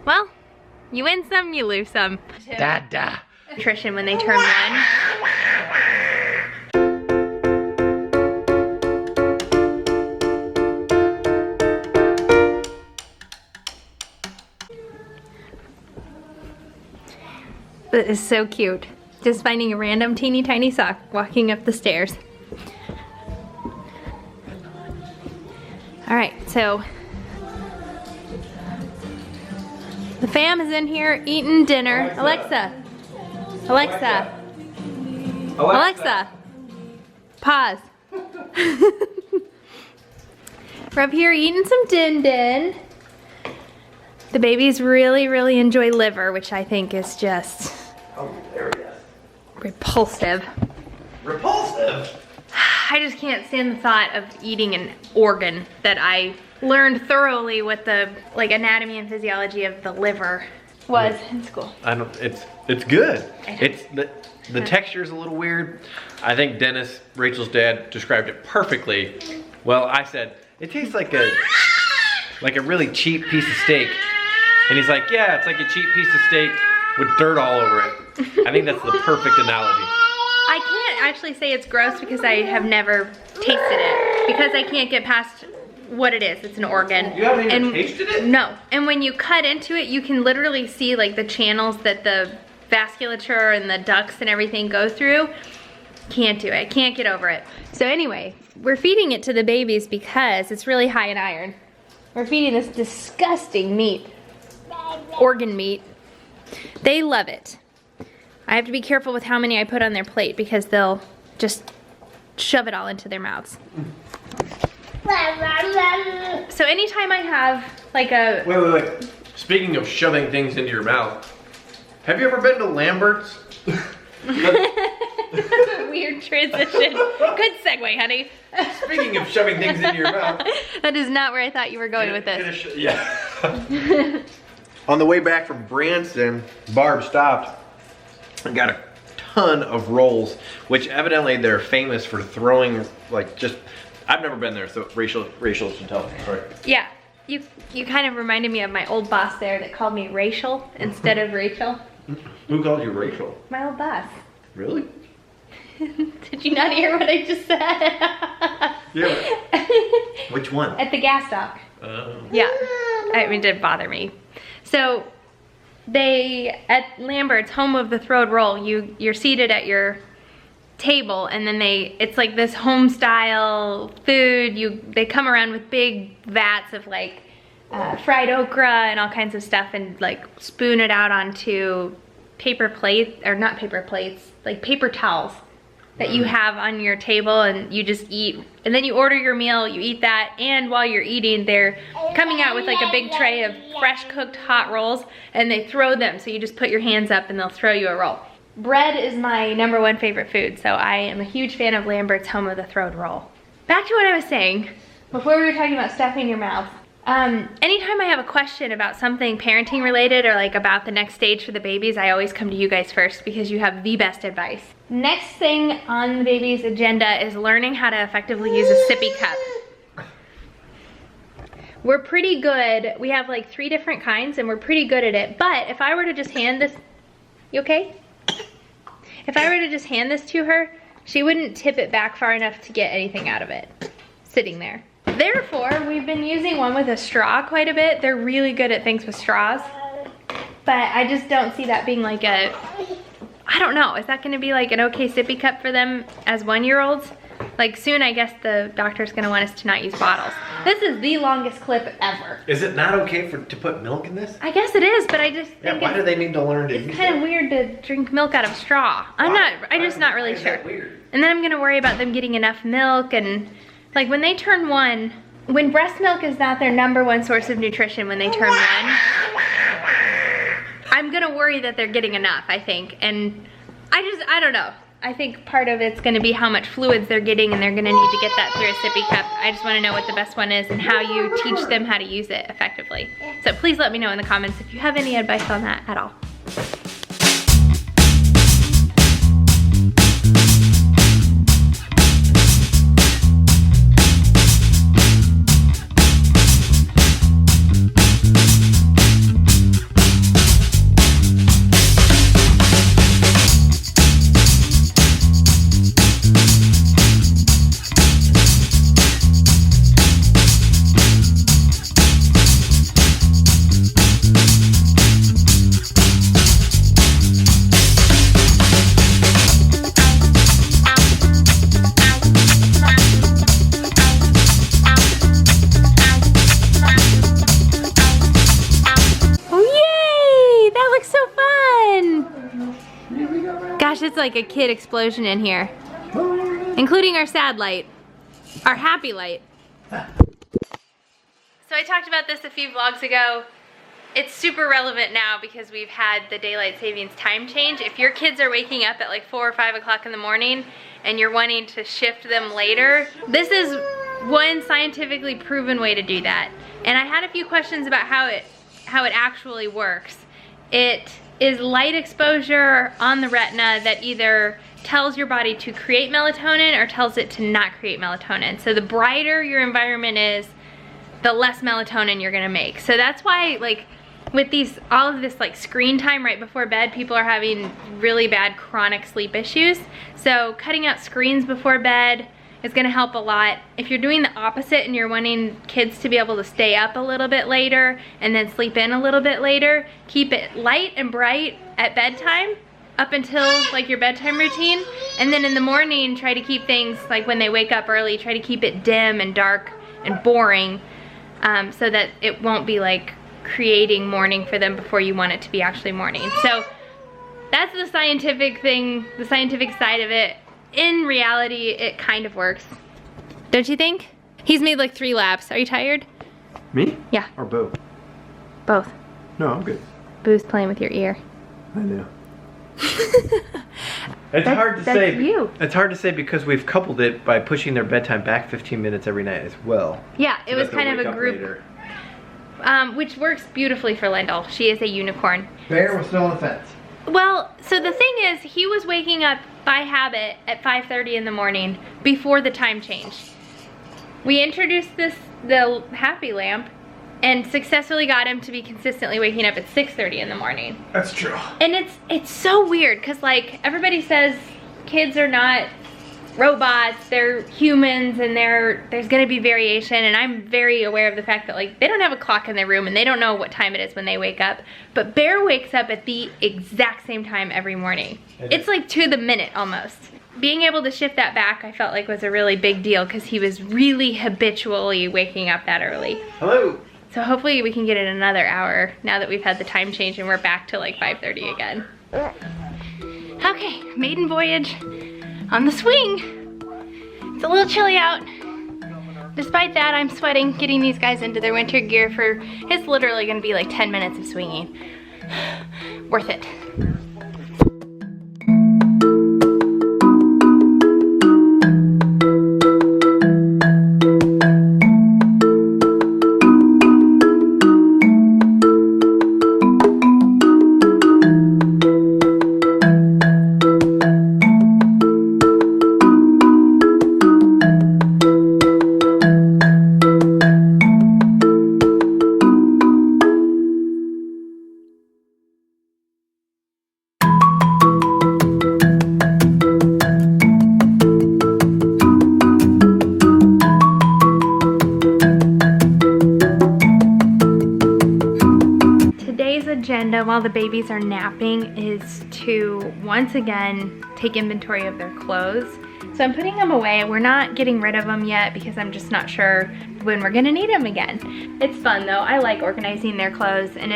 Well, you win some, you lose some. Dada. Nutrition when they turn 1. That is so cute. Just finding a random teeny tiny sock walking up the stairs. All right, so the fam is in here eating dinner. Alexa. Pause. We're up here eating some din din. The babies really enjoy liver, which I think is just repulsive. Repulsive? I just can't stand the thought of eating an organ that I learned thoroughly what the anatomy and physiology of the liver was in school. It's good. It's the texture is a little weird. I think Dennis, Rachel's dad, described it perfectly. Well, I said it tastes like a really cheap piece of steak, and he's like, yeah, it's like a cheap piece of steak with dirt all over it. I think that's the perfect analogy. I can't actually say it's gross because I have never tasted it, because I can't get past what it is. It's an organ. You haven't even tasted it? No. And when you cut into it, you can literally see like the channels that the vasculature and the ducts and everything go through. Can't do it. Can't get over it. So anyway, we're feeding it to the babies because it's really high in iron. We're feeding this disgusting meat, organ meat. They love it. I have to be careful with how many I put on their plate because they'll just shove it all into their mouths. So anytime I have like a... Wait. Speaking of shoving things into your mouth, have you ever been to Lambert's? Weird transition. Good segue, honey. Speaking of shoving things into your mouth. That is not where I thought you were going with this. Yeah. On the way back from Branson, Barb stopped and got a ton of rolls, which evidently they're famous for throwing, like, just, I've never been there, so Rachel should tell me. Sorry. Yeah, you kind of reminded me of my old boss there that called me Rachel instead of Rachel. Who called you Rachel? My old boss. Really? Did you not hear what I just said? Yeah. Which one? At the gas stop. Yeah, I mean, it did bother me. So at Lambert's, home of the throwed roll, you're seated at your table, and then it's like this home style food. They come around with big vats of like fried okra and all kinds of stuff, and like spoon it out onto paper plates, or not paper plates, like paper towels that you have on your table, and you just eat. And then you order your meal, you eat that, and while you're eating, they're coming out with like a big tray of fresh cooked hot rolls, and they throw them. So you just put your hands up and they'll throw you a roll. Bread is my #1 favorite food, so I am a huge fan of Lambert's, home of the throwed roll. Back to what I was saying, before we were talking about stuffing your mouth. Anytime I have a question about something parenting related, or like about the next stage for the babies, I always come to you guys first because you have the best advice. Next thing on the baby's agenda is learning how to effectively use a sippy cup. We're pretty good. We have like 3 different kinds and we're pretty good at it. But if I were to just hand this, you okay? If I were to just hand this to her, she wouldn't tip it back far enough to get anything out of it, sitting there. Therefore, we've been using one with a straw quite a bit. They're really good at things with straws. But I just don't see that being like I don't know, is that gonna be like an okay sippy cup for them as 1-year-olds? Like soon, I guess the doctor's gonna want us to not use bottles. This is the longest clip ever. Is it not okay to put milk in this? I guess it is, but I just think why do they need to learn to use it? It's kind of weird to drink milk out of a straw. I'm just not really sure. Weird? And then I'm gonna worry about them getting enough milk, and like when they turn 1, when breast milk is not their #1 source of nutrition when they turn 1, I'm gonna worry that they're getting enough, I think. And I don't know. I think part of it's gonna be how much fluids they're getting, and they're gonna need to get that through a sippy cup. I just wanna know what the best one is and how you teach them how to use it effectively. So please let me know in the comments if you have any advice on that at all. gosh, it's like a kid explosion in here. Including our sad light. Our happy light. So I talked about this a few vlogs ago. It's super relevant now because we've had the daylight savings time change. If your kids are waking up at like 4 or 5 o'clock in the morning and you're wanting to shift them later, this is one scientifically proven way to do that. And I had a few questions about how it actually works. It is light exposure on the retina that either tells your body to create melatonin or tells it to not create melatonin. So the brighter your environment is, the less melatonin you're gonna make. So that's why, like, with all of this like screen time right before bed, people are having really bad chronic sleep issues. So cutting out screens before bed is gonna help a lot. If you're doing the opposite and you're wanting kids to be able to stay up a little bit later and then sleep in a little bit later, keep it light and bright at bedtime up until like your bedtime routine. And then in the morning, try to keep things like when they wake up early, try to keep it dim and dark and boring so that it won't be like creating morning for them before you want it to be actually morning. So that's the scientific thing, the scientific side of it. In reality, it kind of works. Don't you think? He's made like 3 laps. Are you tired? Me? Yeah. Or Boo? Both. No, I'm good. Boo's playing with your ear. I know. It's hard to say. You. It's hard to say because we've coupled it by pushing their bedtime back 15 minutes every night as well. Yeah, it So was that kind they'll of a wake up group, later. which works beautifully for Lendl. She is a unicorn. Bear was still on the fence. Well, so the thing is, he was waking up by habit at 5:30 in the morning before the time change. We introduced the happy lamp and successfully got him to be consistently waking up at 6:30 in the morning. That's true. And it's so weird because like everybody says kids are not robots, they're humans, and there's gonna be variation, and I'm very aware of the fact that like they don't have a clock in their room and they don't know what time it is when they wake up. But Bear wakes up at the exact same time every morning. It's like to the minute almost. Being able to shift that back, I felt like was a really big deal because he was really habitually waking up that early. Hello. So hopefully we can get it another hour now that we've had the time change and we're back to like 5:30 again. Okay, maiden voyage on the swing. It's a little chilly out. Despite that, I'm sweating getting these guys into their winter gear for, it's literally gonna be like 10 minutes of swinging. Worth it. Agenda while the babies are napping is to once again take inventory of their clothes. So I'm putting them away. We're not getting rid of them yet because I'm just not sure when we're gonna need them again. It's fun though. I like organizing their clothes, and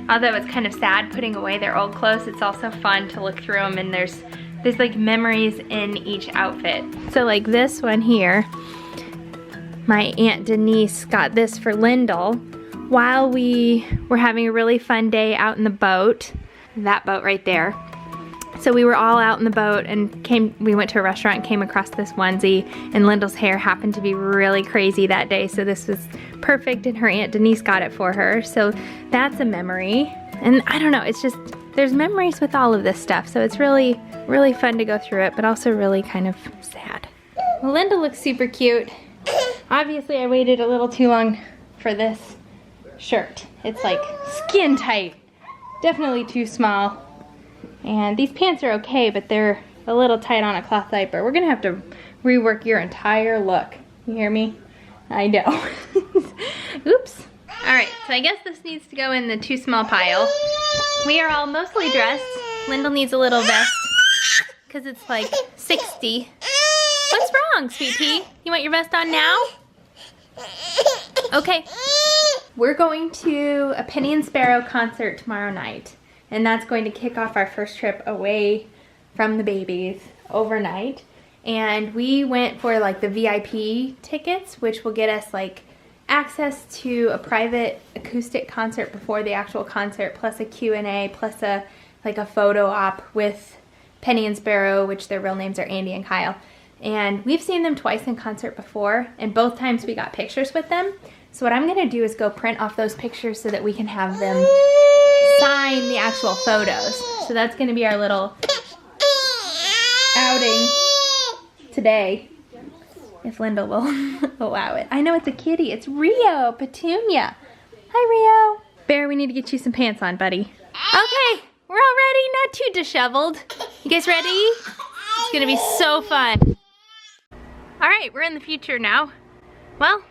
although it's kind of sad putting away their old clothes, it's also fun to look through them, and there's like memories in each outfit. So like this one here, my Aunt Denise got this for Lendl while we were having a really fun day out in the boat, that boat right there. So we were all out in the boat and we went to a restaurant and came across this onesie, and Lendl's hair happened to be really crazy that day, so this was perfect, and her Aunt Denise got it for her. So that's a memory. And I don't know, it's just, there's memories with all of this stuff, so it's really, really fun to go through it, but also really kind of sad. Well, Lendl looks super cute. Obviously I waited a little too long for this shirt. It's like skin tight, definitely too small. And these pants are okay, but they're a little tight on a cloth diaper. We're gonna have to rework your entire look. You hear me? I know. Oops. All right, so I guess this needs to go in the too small pile. We are all mostly dressed. Lendl needs a little vest because it's like 60. What's wrong, sweet pea? You want your vest on now? Okay. We're going to a Penny and Sparrow concert tomorrow night, and that's going to kick off our first trip away from the babies overnight. And we went for like the VIP tickets, which will get us like access to a private acoustic concert before the actual concert, plus a Q&A, plus a photo op with Penny and Sparrow, which their real names are Andy and Kyle. And we've seen them twice in concert before, and both times we got pictures with them. So what I'm gonna do is go print off those pictures so that we can have them sign the actual photos. So that's gonna be our little outing today, if Linda will allow it. I know it's a kitty. It's Rio, Petunia. Hi, Rio. Bear, we need to get you some pants on, buddy. Okay, we're all ready. Not too disheveled. You guys ready? It's gonna be so fun. All right, we're in the future now. Well,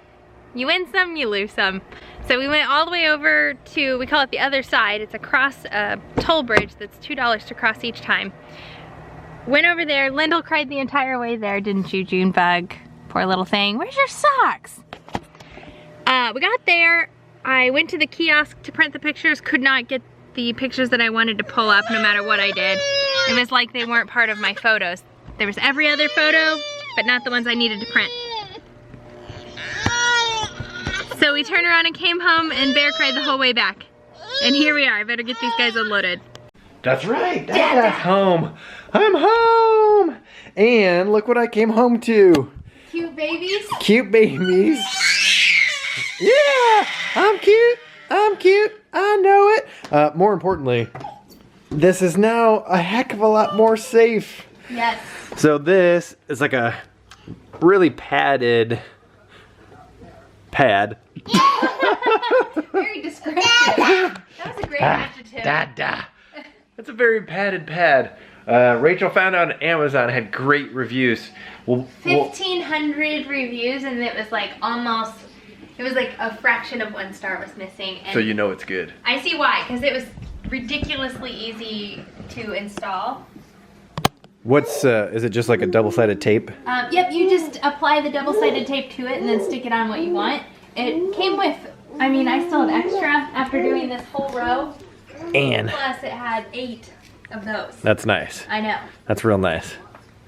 you win some, you lose some. So we went all the way over to, we call it the other side. It's across a toll bridge that's $2 to cross each time. Went over there. Lyndall cried the entire way there, didn't you, Junebug? Poor little thing. Where's your socks? We got there. I went to the kiosk to print the pictures. Could not get the pictures that I wanted to pull up no matter what I did. It was like they weren't part of my photos. There was every other photo, but not the ones I needed to print. So we turned around and came home, and Bear cried the whole way back. And here we are. I better get these guys unloaded. That's right, Dad's home. I'm home. And look what I came home to. Cute babies. Cute babies. Yeah, I'm cute. I'm cute. I know it. More importantly, this is now a heck of a lot more safe. Yes. So this is like a really padded pad. Very descriptive. That was a great adjective. Dada. It's a very padded pad. Rachel found out on Amazon, had great reviews. 1,500 reviews, and it was like almost, it was like a fraction of one star was missing. And so you know it's good. I see why, because it was ridiculously easy to install. What's, is it just like a double-sided tape? Yep, you just apply the double-sided tape to it and then stick it on what you want. It came with, I mean, I still have extra after doing this whole row. And plus it had 8 of those. That's nice. I know. That's real nice.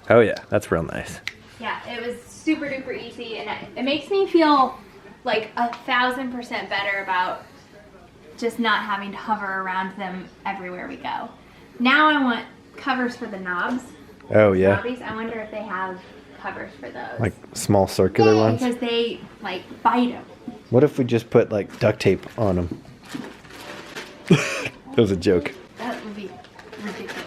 Oh yeah, that's real nice. Yeah, it was super duper easy, and it makes me feel like 1,000% better about just not having to hover around them everywhere we go. Now I want covers for the knobs. Oh yeah. Knobbies. I wonder if they have covers for those. Like small circular ones? Because they like bite them. What if we just put like duct tape on them? That was a joke. That would be ridiculous.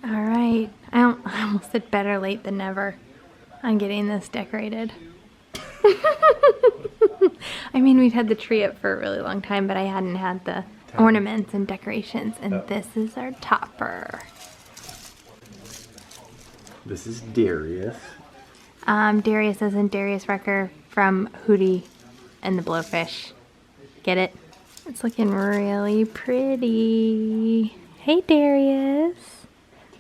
All right, I almost said better late than never on getting this decorated. I mean, we've had the tree up for a really long time, but I hadn't had the ornaments and decorations, and this is our topper. This is Darius. Darius isn't Darius Rucker from Hootie and the Blowfish. Get it? It's looking really pretty. Hey, Darius.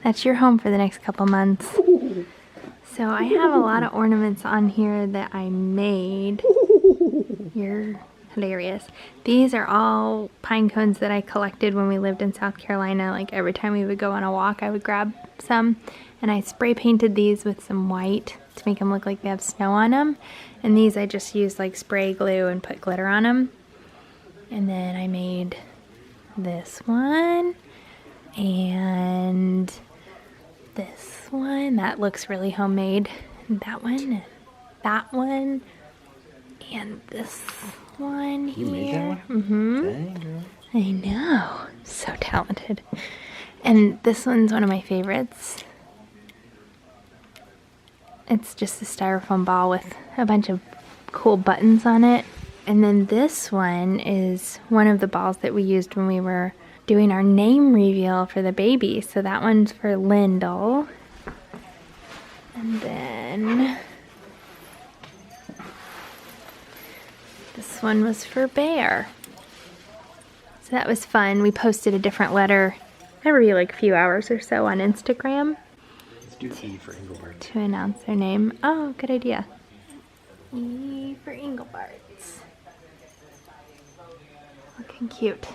That's your home for the next couple months. So I have a lot of ornaments on here that I made. You're hilarious. These are all pine cones that I collected when we lived in South Carolina. Like every time we would go on a walk, I would grab some. And I spray painted these with some white to make them look like they have snow on them. And these I just used like spray glue and put glitter on them. And then I made this one and this one. That looks really homemade. And that one, and this one here. You made that one? Mm-hmm. Dang, girl. I know. So talented. And this one's one of my favorites. It's just a styrofoam ball with a bunch of cool buttons on it. And then this one is one of the balls that we used when we were doing our name reveal for the baby. So that one's for Lyndall. And then this one was for Bear. So that was fun. We posted a different letter every like few hours or so on Instagram. Let's do E for Engelbert. To announce their name. Oh, good idea. E for Engelbart. Looking cute.